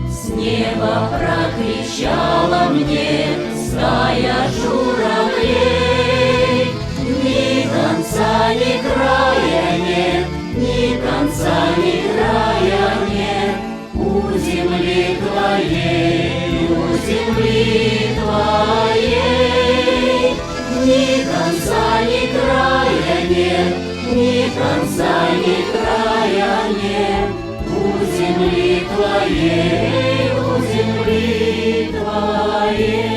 С неба прокричала мне стая журавлей. Ни конца, ни края нет, ни конца, ни края нет у земли твоей, у земли твоей. Ни конца, ни края нет, ни конца, ни края нет у земли твоей, у земли твоей.